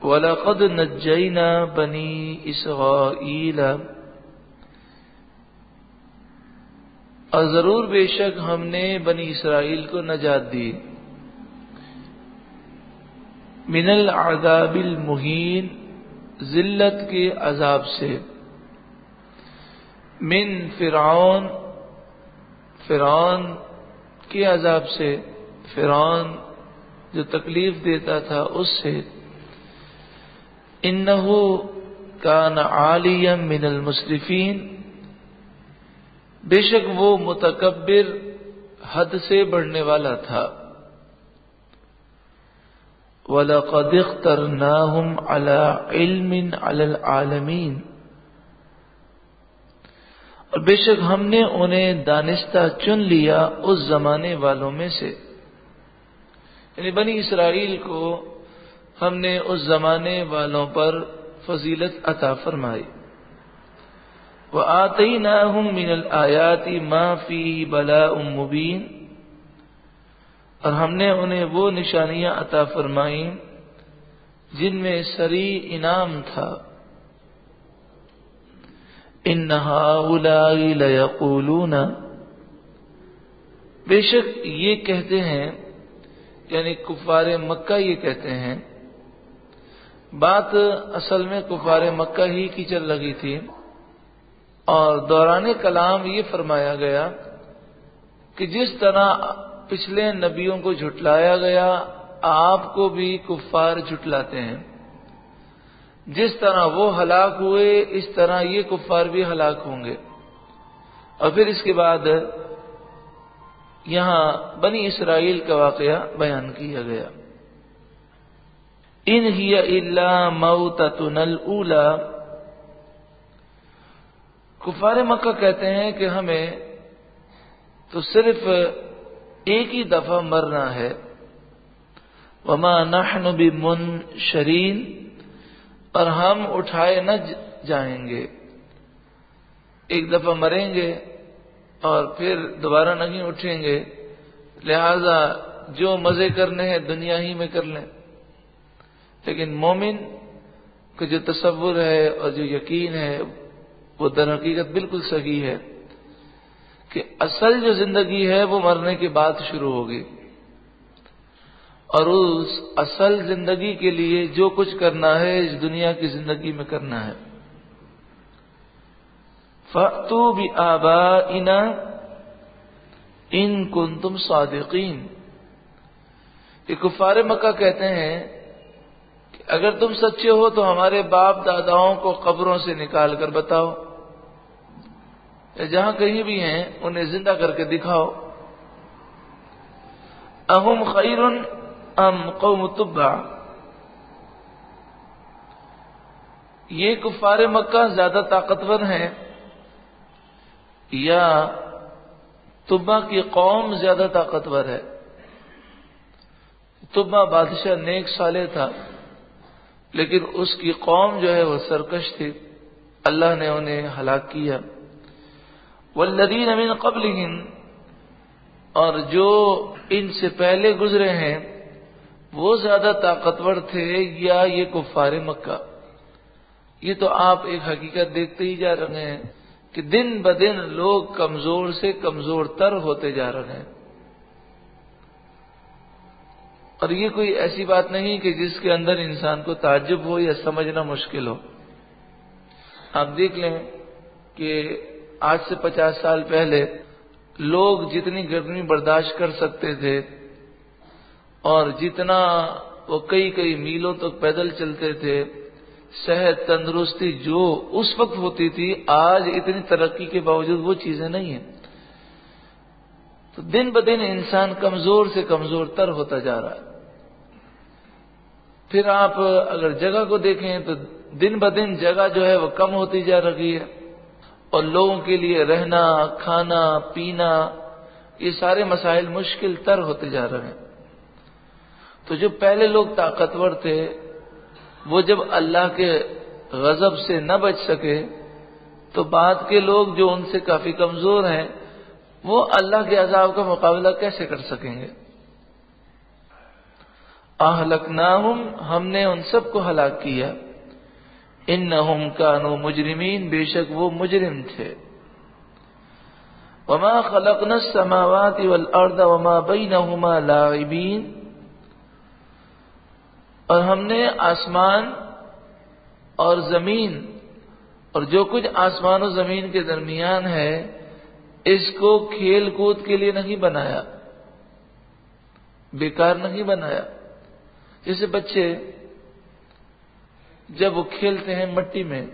وَلَقَدْ نَجَّيْنَا بَنِي إِسْرَائِيلَ، اور ضرور بے شک ہم نے بنی اسرائیل کو نجات دی، من العذاب المہین، ذلت کے عذاب سے، من فرعون، فرعون کے عذاب سے، فرعون جو تکلیف دیتا تھا اس سے، انہ کان عالیا من المسرفین، بے شک وہ متکبر حد سے بڑھنے والا تھا، وَلَقَدِ اخْتَرْنَاهُمْ عَلَى عِلْمٍ عَلَى الْعَالَمِينَ، اور بے شک ہم نے انہیں دانستہ چن لیا اس زمانے والوں میں سے، یعنی بنی اسرائیل کو ہم نے اس زمانے والوں پر فضیلت عطا فرمائی، وَآتَيْنَاهُمْ مِنَ الْآيَاتِ مَا فِيهِ بَلَاءٌ مُبِينٌ، اور ہم نے انہیں وہ نشانیاں عطا فرمائیں جن میں صریح انعام تھا، إِنَّ هَؤُلَاءِ لَيَقُولُونَ، بے شک یہ کہتے ہیں، یعنی کفار مکہ یہ کہتے ہیں، بات اصل میں کفار مکہ ہی کی چل رہی تھی، اور دوران کلام یہ فرمایا گیا کہ جس طرح پچھلے نبیوں کو جھٹلایا گیا آپ کو بھی کفار جھٹلاتے ہیں، جس طرح وہ ہلاک ہوئے اس طرح یہ کفار بھی ہلاک ہوں گے۔ اور پھر اس کے بعد یہاں بنی اسرائیل کا واقعہ بیان کیا گیا، ان ہی الا موتتنا الاولی، کفار مکہ کہتے ہیں کہ ہمیں تو صرف ایک ہی دفعہ مرنا ہے، وما نحن بمنشرین، اور ہم اٹھائے نہ جائیں گے، ایک دفعہ مریں گے اور پھر دوبارہ نہیں اٹھیں گے، لہذا جو مزے کرنے ہیں دنیا ہی میں کر لیں۔ لیکن مومن کا جو تصور ہے اور جو یقین ہے وہ در حقیقت بالکل صحیح ہے کہ اصل جو زندگی ہے وہ مرنے کے بعد شروع ہوگی، اور اس اصل زندگی کے لیے جو کچھ کرنا ہے اس دنیا کی زندگی میں کرنا ہے۔ فَأْتُوا بِآبَائِنَا إِن كُنتُمْ صَادِقِينَ، کہ کفار مکہ کہتے ہیں کہ اگر تم سچے ہو تو ہمارے باپ داداؤں کو قبروں سے نکال کر بتاؤ، یا جہاں کہیں بھی ہیں انہیں زندہ کر کے دکھاؤ۔ اہم خیر ام قوم تبع، یہ کفار مکہ زیادہ طاقتور ہیں یا تبع کی قوم زیادہ طاقتور ہے؟ تبع بادشاہ نیک صالح تھا، لیکن اس کی قوم جو ہے وہ سرکش تھی، اللہ نے انہیں ہلاک کیا۔ والذین من قبلہم، اور جو ان سے پہلے گزرے ہیں وہ زیادہ طاقتور تھے یا یہ کفار مکہ؟ یہ تو آپ ایک حقیقت دیکھتے ہی جا رہے ہیں کہ دن بدن لوگ کمزور سے کمزور تر ہوتے جا رہے ہیں، اور یہ کوئی ایسی بات نہیں کہ جس کے اندر انسان کو تعجب ہو یا سمجھنا مشکل ہو۔ آپ دیکھ لیں کہ آج سے 50 سال پہلے لوگ جتنی گرمی برداشت کر سکتے تھے اور جتنا وہ کئی میلوں تک پیدل چلتے تھے، صحت تندرستی جو اس وقت ہوتی تھی، آج اتنی ترقی کے باوجود وہ چیزیں نہیں ہیں۔ تو دن بدن انسان کمزور سے کمزور تر ہوتا جا رہا ہے۔ پھر آپ اگر جگہ کو دیکھیں تو دن بدن جگہ جو ہے وہ کم ہوتی جا رہی ہے، اور لوگوں کے لیے رہنا کھانا پینا یہ سارے مسائل مشکل تر ہوتے جا رہے ہیں۔ تو جو پہلے لوگ طاقتور تھے وہ جب اللہ کے غضب سے نہ بچ سکے تو بعد کے لوگ جو ان سے کافی کمزور ہیں وہ اللہ کے عذاب کا مقابلہ کیسے کر سکیں گے؟ اہلکناہم، ہم نے ان سب کو ہلاک کیا، انہم کانوا مجرمین، بے شک وہ مجرم تھے، وما خلقنا السماوات والارض وما بینہما لاعبین، اور ہم نے آسمان اور زمین اور جو کچھ آسمان و زمین کے درمیان ہے اس کو کھیل کود کے لیے نہیں بنایا، بیکار نہیں بنایا۔ جیسے بچے جب وہ کھیلتے ہیں مٹی میں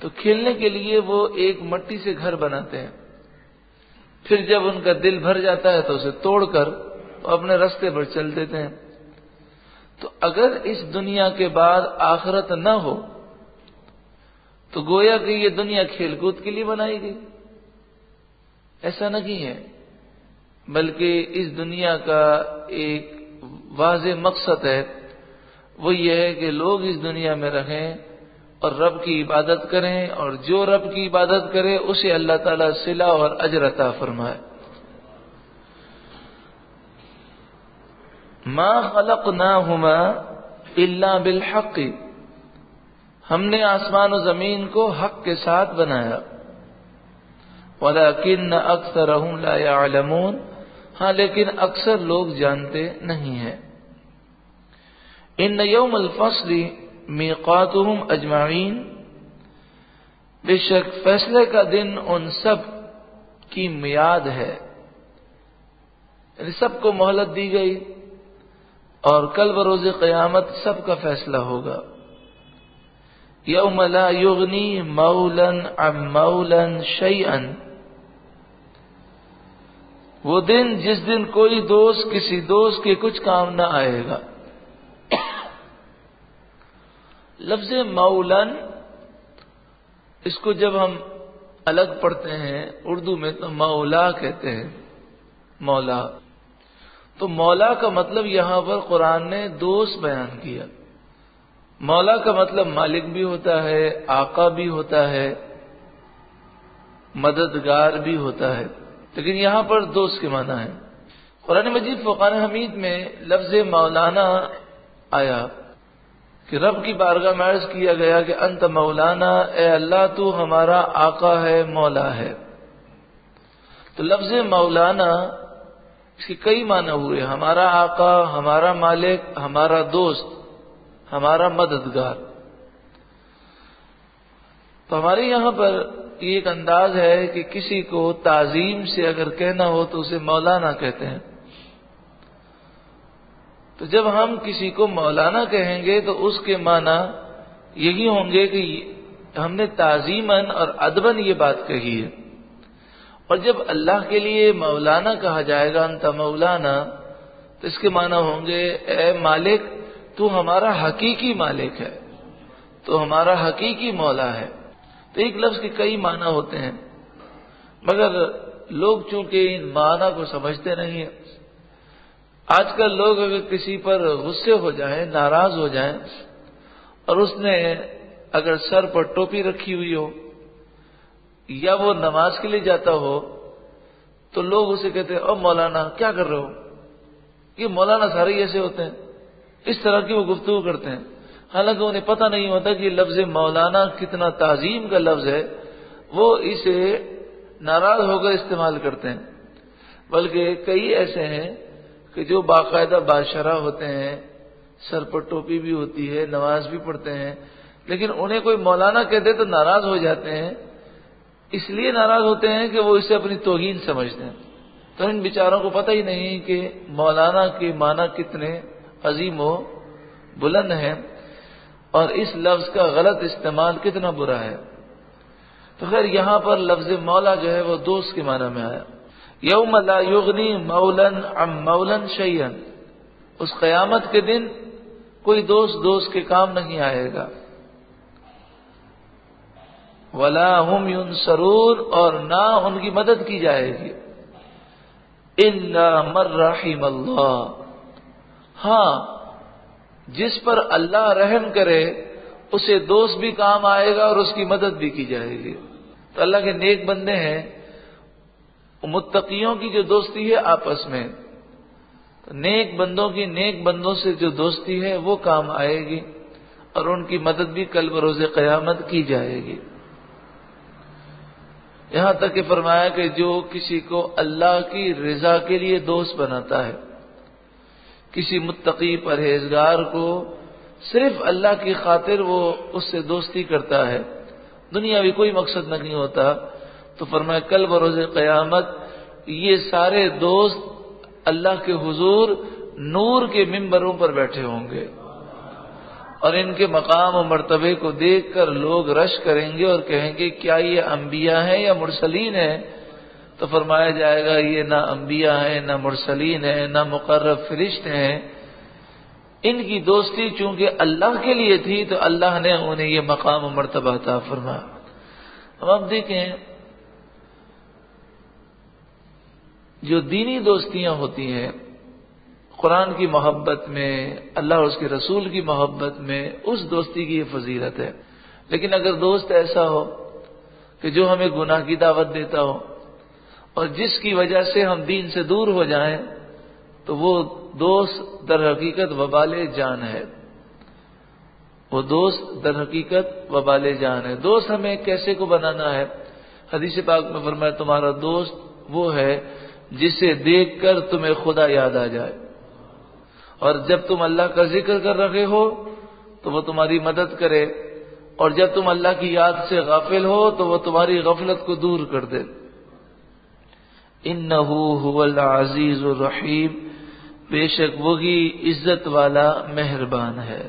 تو کھیلنے کے لیے وہ ایک مٹی سے گھر بناتے ہیں، پھر جب ان کا دل بھر جاتا ہے تو اسے توڑ کر اپنے راستے پر چل دیتے ہیں۔ تو اگر اس دنیا کے بعد آخرت نہ ہو تو گویا کہ یہ دنیا کھیل کود کے لیے بنائی گئی، ایسا نہیں ہے، بلکہ اس دنیا کا ایک واضح مقصد ہے، وہ یہ ہے کہ لوگ اس دنیا میں رہیں اور رب کی عبادت کریں، اور جو رب کی عبادت کرے اسے اللہ تعالیٰ صلہ اور اجر عطا فرمائے۔ ما خلقناہما الا بالحق، ہم نے آسمان و زمین کو حق کے ساتھ بنایا، ولکن اکثرہم لا یعلمون، ہاں لیکن اکثر لوگ جانتے نہیں ہیں۔ ان یوم الفصل میقاتہم اجمعین، بے شک فیصلے کا دن ان سب کی میعاد ہے، یعنی سب کو مہلت دی گئی، اور کل بروز قیامت سب کا فیصلہ ہوگا۔ یوم لا یغنی مولا عن مولا شیئا، وہ دن جس دن کوئی دوست کسی دوست کے کچھ کام نہ آئے گا۔ لفظ مولاً اس کو جب ہم الگ پڑھتے ہیں اردو میں تو مولا کہتے ہیں، مولا۔ تو مولا کا مطلب یہاں پر قرآن نے دوست بیان کیا۔ مولا کا مطلب مالک بھی ہوتا ہے، آقا بھی ہوتا ہے، مددگار بھی ہوتا ہے، لیکن یہاں پر دوست کے معنی ہے۔ قرآن مجید فرقان حمید میں لفظ مولانا آیا کہ رب کی بارگاہ میں عرض کیا گیا کہ انت مولانا، اے اللہ تو ہمارا آقا ہے، مولا ہے۔ تو لفظ مولانا اس کے کئی معنی ہوئے، ہمارا آقا، ہمارا مالک، ہمارا دوست، ہمارا مددگار۔ تو ہمارے یہاں پر یہ ایک انداز ہے کہ کسی کو تعظیم سے اگر کہنا ہو تو اسے مولانا کہتے ہیں۔ تو جب ہم کسی کو مولانا کہیں گے تو اس کے معنی یہی ہوں گے کہ ہم نے تعظیماً اور ادباً یہ بات کہی ہے۔ اور جب اللہ کے لیے مولانا کہا جائے گا انت مولانا، تو اس کے معنی ہوں گے اے مالک تو ہمارا حقیقی مالک ہے، تو ہمارا حقیقی مولا ہے۔ تو ایک لفظ کے کئی معنی ہوتے ہیں، مگر لوگ چونکہ ان معنی کو سمجھتے نہیں ہیں۔ آج کل لوگ اگر کسی پر غصے ہو جائیں، ناراض ہو جائیں، اور اس نے اگر سر پر ٹوپی رکھی ہوئی ہو یا وہ نماز کے لیے جاتا ہو تو لوگ اسے کہتے ہیں او مولانا کیا کر رہے ہو؟ یہ مولانا سارے ایسے ہوتے ہیں، اس طرح کی وہ گفتگو کرتے ہیں، حالانکہ انہیں پتہ نہیں ہوتا کہ لفظ مولانا کتنا تعظیم کا لفظ ہے، وہ اسے ناراض ہو کر استعمال کرتے ہیں۔ بلکہ کئی ایسے ہیں کہ جو باقاعدہ باشرہ ہوتے ہیں، سر پر ٹوپی بھی ہوتی ہے، نماز بھی پڑھتے ہیں، لیکن انہیں کوئی مولانا کہتے تو ناراض ہو جاتے ہیں۔ اس لیے ناراض ہوتے ہیں کہ وہ اسے اپنی توہین سمجھتے ہیں۔ تو ان بیچاروں کو پتہ ہی نہیں کہ مولانا کے معنی کتنے عظیم و بلند ہیں اور اس لفظ کا غلط استعمال کتنا برا ہے۔ تو خیر یہاں پر لفظ مولا جو ہے وہ دوست کے معنی میں آیا۔ یوم لا یغنی مولا عن مولا شیئا، اس قیامت کے دن کوئی دوست کے کام نہیں آئے گا۔ ولا هم ينصرون، اور نہ ان کی مدد کی جائے گی۔ الا من رحم اللہ، ہاں جس پر اللہ رحم کرے اسے دوست بھی کام آئے گا اور اس کی مدد بھی کی جائے گی۔ تو اللہ کے نیک بندے ہیں، متقیوں کی جو دوستی ہے آپس میں، تو نیک بندوں کی نیک بندوں سے جو دوستی ہے وہ کام آئے گی اور ان کی مدد بھی کل بروز قیامت کی جائے گی۔ یہاں تک کہ فرمایا کہ جو کسی کو اللہ کی رضا کے لیے دوست بناتا ہے، کسی متقی پرہیزگار کو صرف اللہ کی خاطر وہ اس سے دوستی کرتا ہے، دنیاوی کوئی مقصد نہیں ہوتا، تو فرمایا کل بروز قیامت یہ سارے دوست اللہ کے حضور نور کے ممبروں پر بیٹھے ہوں گے، اور ان کے مقام و مرتبے کو دیکھ کر لوگ رش کریں گے اور کہیں گے کیا یہ انبیاء ہیں یا مرسلین ہیں؟ تو فرمایا جائے گا یہ نہ انبیاء ہیں، نہ مرسلین ہیں، نہ مقرب فرشتے ہیں، ان کی دوستی چونکہ اللہ کے لیے تھی تو اللہ نے انہیں یہ مقام و مرتبہ عطا فرمایا۔ اب دیکھیں جو دینی دوستیاں ہوتی ہیں قرآن کی محبت میں، اللہ اور اس کے رسول کی محبت میں، اس دوستی کی یہ فضیلت ہے۔ لیکن اگر دوست ایسا ہو کہ جو ہمیں گناہ کی دعوت دیتا ہو اور جس کی وجہ سے ہم دین سے دور ہو جائیں تو وہ دوست در حقیقت وبال جان ہے، وہ دوست در حقیقت وبال جان ہے۔ دوست ہمیں کیسے کو بنانا ہے؟ حدیث پاک میں فرمایا تمہارا دوست وہ ہے جسے دیکھ کر تمہیں خدا یاد آ جائے، اور جب تم اللہ کا ذکر کر رہے ہو تو وہ تمہاری مدد کرے، اور جب تم اللہ کی یاد سے غافل ہو تو وہ تمہاری غفلت کو دور کر دے۔ انہ هو العزیز الرحیم، بے شک وہی عزت والا مہربان ہے۔